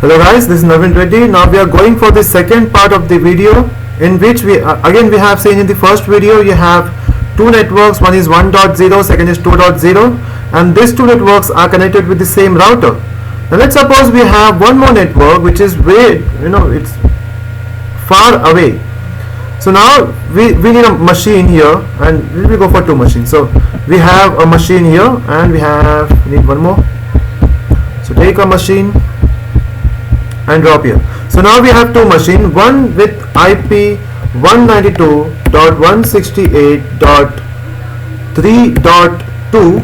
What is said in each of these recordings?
Hello guys, this is Navin Reddy. Now we are going for the second part of the video, in which we again we have seen in the first video you have two networks. One is 1.0, second is 2.0, and these two networks are connected with the same router. Now let's suppose we have one more network which is way, it's far away. So now we need a machine here, and we go for two machines. So we have a machine here, and we need one more. So take a machine and drop here. So now we have two machines, one with IP 192.168.3.2.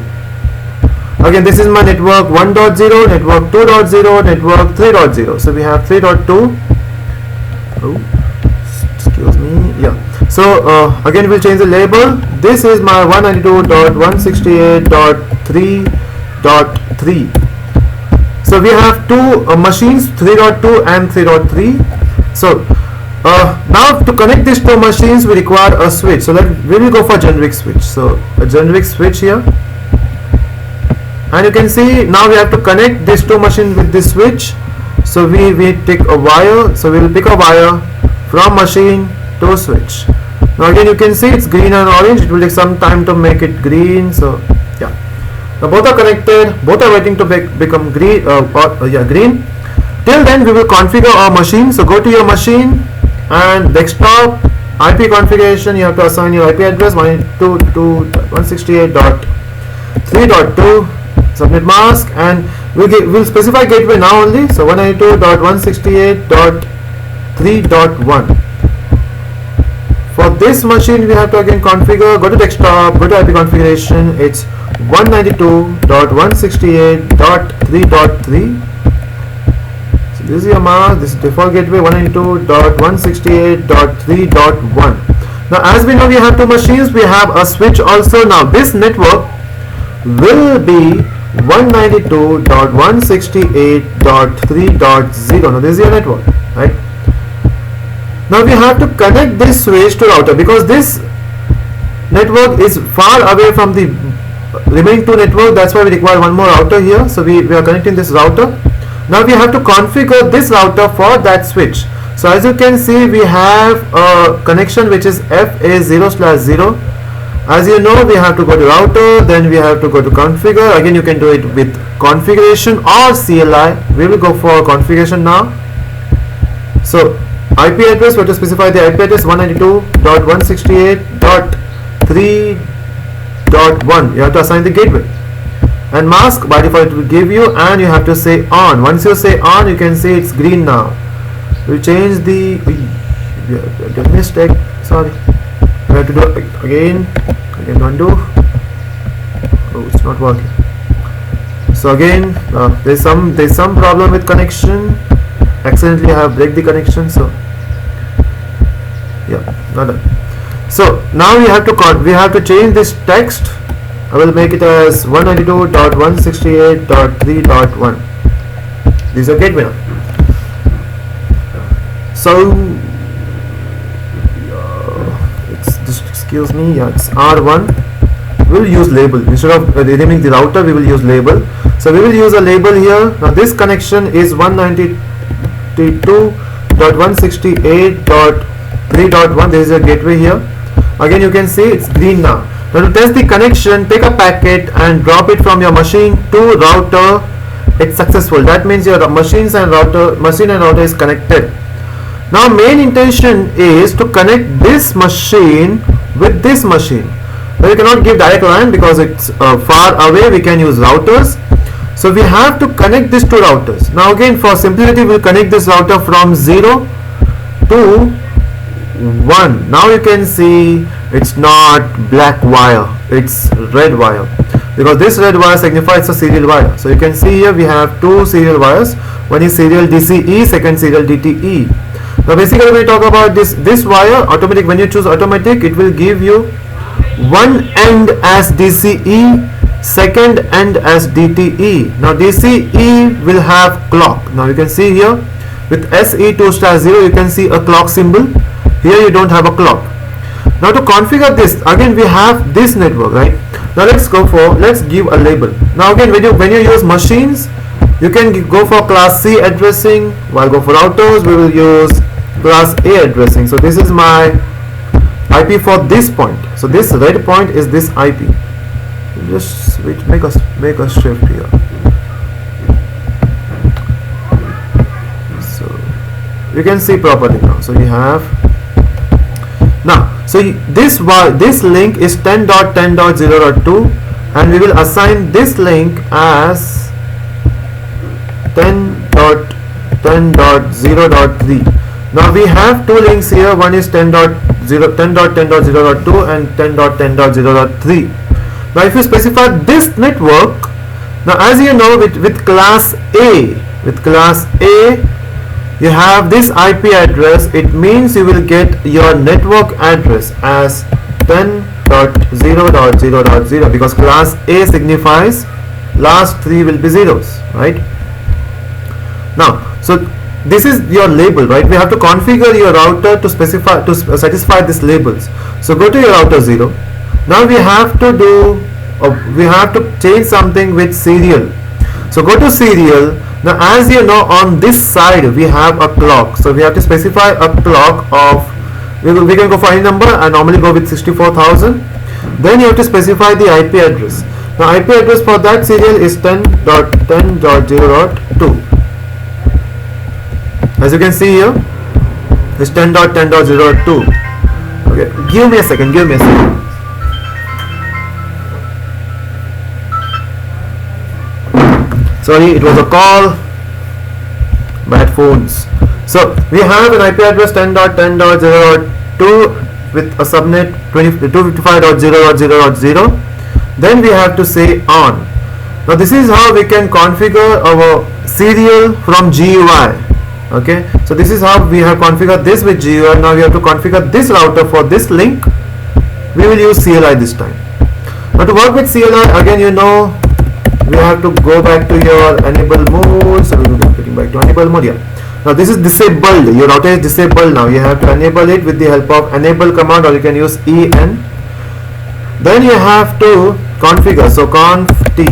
again, this is my network 1.0, network 2.0, network 3.0. so we have 3.2. oh, excuse me, yeah. So again we'll change the label. This is my 192.168.3.3. So we have two machines, 3.2 and 3.3. So now to connect these two machines we require a switch. So we will go for generic switch. So a generic switch here, and you can see now we have to connect these two machines with this switch. So we take a wire. So we will pick a wire from machine to switch. Now again you can see it's green and orange. It will take some time to make it green. So yeah. Now both are connected, both are waiting to become green. Green. Till then we will configure our machine. So go to your machine and desktop IP configuration. You have to assign your IP address 192.168.3.2. Submit mask, and we'll specify gateway now only. So 192.168.3.1. For this machine we have to again configure. Go to desktop, go to IP configuration. It's 192.168.3.3. so this is your mask. This is default gateway 192.168.3.1. now as we know we have two machines, we have a switch also. Now this network will be 192.168.3.0. now this is your network, right? Now we have to connect this switch to router, because this network is far away from the remaining two network. That's why we require one more router here. So we are connecting this router. Now we have to configure this router for that switch. So as you can see we have a connection which is FA0/0. as you know we have to go to router, then we have to go to configure. Again you can do it with configuration or CLI. We will go for configuration now. So IP address, we have to specify the IP address 192.168.3.1. you have to assign the gateway, and mask by default it will give you, and you have to say on. Once you say on, you can see it's green now. We'll change the mistake, sorry, we have to do it again undo. oh, it's not working. So again there's some problem with connection. Accidentally I have break the connection. So yeah, not done. So now we have to change this text. I will make it as 192.168.3.1. This is a gateway now. So it's just, excuse me, yeah, it's R1. We will use label instead of renaming the router. We will use label. So we will use a label here. Now this connection is 192.168.3.1. There is a gateway here. Again you can see it's green now. Now to test the connection, take a packet and drop it from your machine to router. It's successful. That means your machine and router is connected. Now main intention is to connect this machine with this machine. Now you cannot give direct line because it's far away. We can use routers. So we have to connect these two routers. Now again for simplicity we'll connect this router from 0 to 1. Now you can see it's not black wire, it's red wire, because this red wire signifies a serial wire. So you can see here we have two serial wires. One is serial DCE, second serial DTE. Now basically when we talk about this wire, automatic, when you choose automatic, it will give you one end as DCE, second end as DTE. Now DCE will have clock. Now you can see here with SE2/0 you can see a clock symbol. Here you don't have a clock. Now to configure this, again we have this network, right? Now let's give a label. Now again when you use machines, You can go for class C addressing, while go for routers we will use class A addressing. So this is my IP for this point. So this red point is this IP. Just switch, make a shift here. So you can see properly now. So you have now. So this link is 10.10.0.2, and we will assign this link as 10.10.0.3. Now we have two links here. One is 10.10.0.2 and 10.10.0.3. Now if you specify this network, now as you know, with class A, you have this IP address. It means you will get your network address as 10.0.0.0, because class A signifies last three will be zeros, right? Now, so this is your label, right? We have to configure your router to satisfy these labels. So go to your router 0. Now we have to change something with serial. So go to serial. Now as you know, on this side we have a clock. So we have to specify a clock of, we can go for any number. I normally go with 64,000. Then you have to specify the IP address. The IP address for that serial is 10.10.0.2. As you can see here, it's 10.10.0.2. Okay, give me a second. Sorry, it was a call. Bad phones. So we have an IP address 10.10.0.2 with a subnet 255.0.0.0. Then we have to say on. Now this is how we can configure our serial from GUI. Okay, so this is how we have configured this with GUI. Now we have to configure this router for this link. We will use CLI this time. Now to work with CLI, again, you know, we have to go back to your enable mode. So we will be getting back to enable mode. Yeah. Now this is disabled. Your router is disabled now. You have to enable it with the help of enable command, or you can use EN. Then you have to configure. So conf T.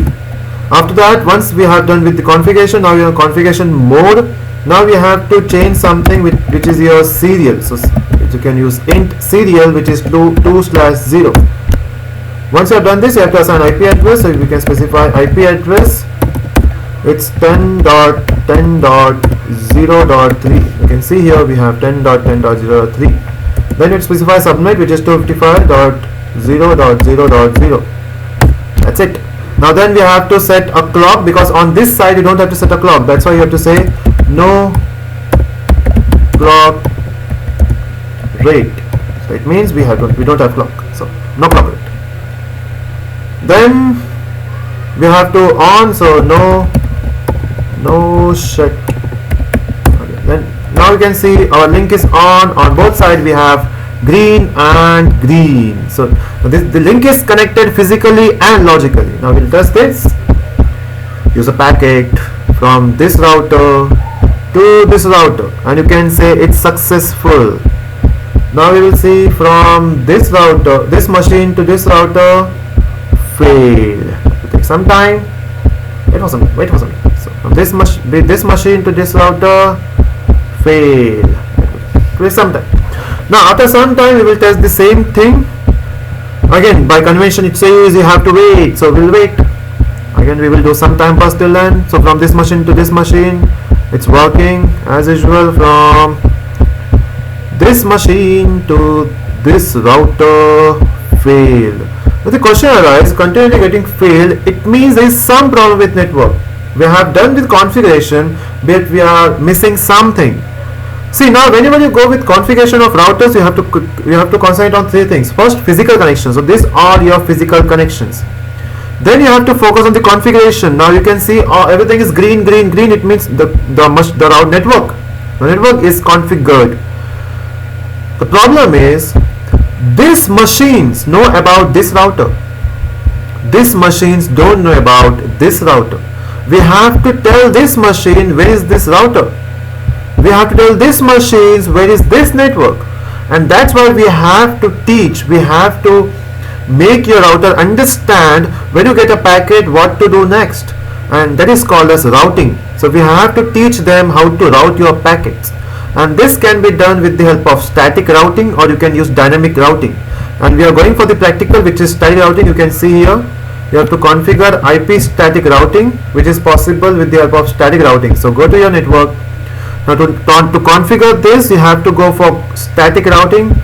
After that, once we have done with the configuration, now we are in configuration mode. Now we have to change something which is your serial. So you can use int serial, which is 2/0. Once you have done this, you have to assign IP address. So we can specify IP address. It's 10.10.0.3. You can see here we have 10.10.0.3. Then it specifies subnet, which is 255.0.0.0. That's it. Now then we have to set a clock, because on this side you don't have to set a clock. That's why you have to say no clock rate. So it means we don't have clock. So no clock rate. Then we have to on. So no shut. Okay. Then now you can see our link is on. On both sides we have green and green. So the link is connected physically and logically. Now we'll test this. Use a packet from this router to this router, and you can say it's successful. Now we will see from this router, this machine to this router, failed. It will take some time. Wait for some time. So from this machine to this router, failed. It will take some time. Now after some time we will test the same thing. Again, by convention it says you have to wait, so we'll wait. Again we will do some time pass till then. So from this machine to this machine, it's working as usual. From this machine to this router, failed. But the question arises, continually getting failed, it means there is some problem with network. We have done with configuration, but we are missing something. See, now whenever you go with configuration of routers, you have to concentrate on three things. First, physical connections. So these are your physical connections. Then you have to focus on the configuration. Now you can see everything is green. It means the route network. The network is configured. The problem is, these machines know about this router. These machines don't know about this router. We have to tell this machine where is this router. We have to tell this machines where is this network, and that's why we have to teach. We have to make your router understand when you get a packet what to do next. and that is called as routing. So we have to teach them how to route your packets, and this can be done with the help of static routing, or you can use dynamic routing. And we are going for the practical, which is static routing. You can see here you have to configure IP static routing, which is possible with the help of static routing. So go to your network. Now to configure this, you have to go for static routing.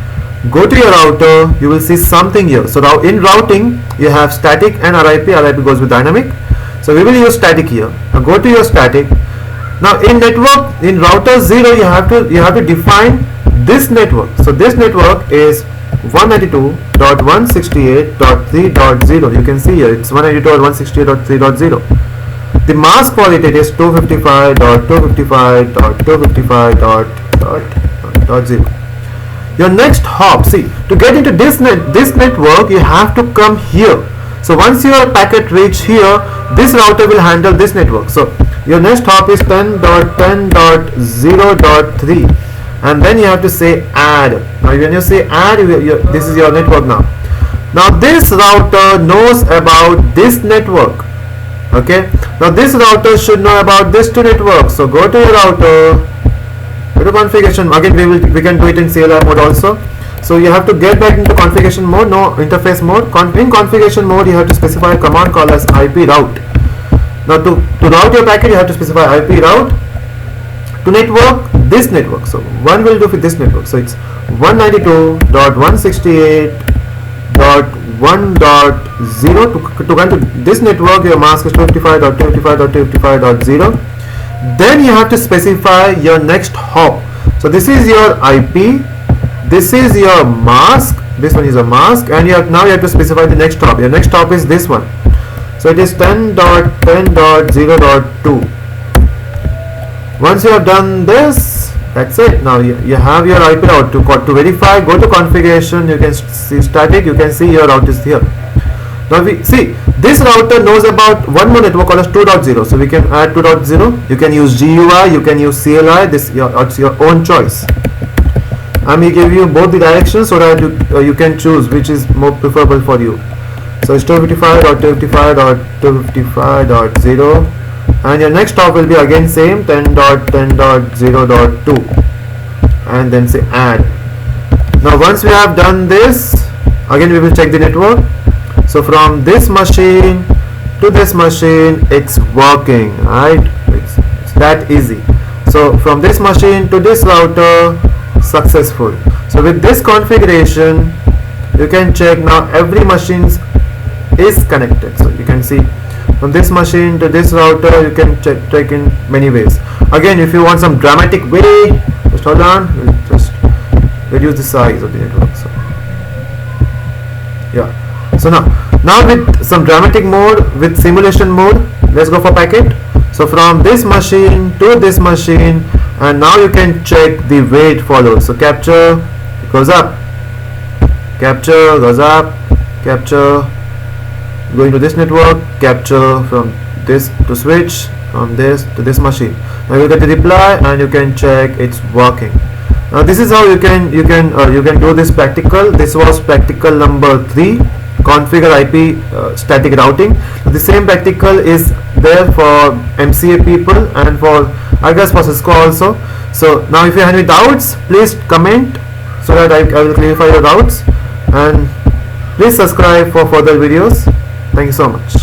Go to your router, you will see something here. So now in routing you have static and RIP. RIP goes with dynamic, so we will use static here. Now go to your static. Now in network, in router 0, you have to define this network. So this network is 192.168.3.0. you can see here it's 192.168.3.0. the mask for it is 255.255.255.0. your next hop, see, to get into this network, you have to come here. So once your packet reach here, this router will handle this network. So your next hop is 10.10.0.3, and then you have to say add. Now when you say add, this is your network now. Now this router knows about this network. Okay, now this router should know about this two networks. So go to your router, go to configuration. Again, we can do it in CLI mode also. So you have to get back into configuration mode, no interface mode. In configuration mode, you have to specify a command called as IP route. Now to route your packet, you have to specify IP route to network, this network. So one will do for this network. So it's 192.168.1.0. To go to this network, your mask is 255.255.255.0. Then you have to specify your next hop. So this is your IP, this is your mask, this one is a mask, and now you have to specify the next hop. Your next hop is this one. So it is 10.10.0.2. Once you have done this, that's it. Now you have your IP route. To verify, go to configuration. You can see static. You can see your route is here. Now we see this router knows about one more network called as 2.0. So we can add 2.0. You can use GUI. You can use CLI. It's your own choice. And we give you both the directions so that you can choose which is more preferable for you. So it's 255.255.255.0, and your next hop will be again same 10.10.0.2, and then say add. Now once we have done this, again we will check the network. So from this machine to this machine, it's working, right? It's that easy. So from this machine to this router, successful. So with this configuration, you can check now every machine is connected. So you can see from this machine to this router, you can check in many ways. Again, if you want some dramatic way, just hold on, we'll just reduce the size of the network. So yeah, so now with some dramatic mode, with simulation mode, let's go for packet. So from this machine to this machine, and now you can check the way it follows. So capture goes up, capture goes up, capture going to this network, capture from this to switch, from this to this machine. Now you get the reply, and you can check it's working. Now this is how you can do this practical. This was practical number 3, configure IP static routing. The same practical is there for MCA people and for, I guess, for Cisco also. So now if you have any doubts, please comment so that I will clarify your doubts, and please subscribe for further videos. Thank you so much.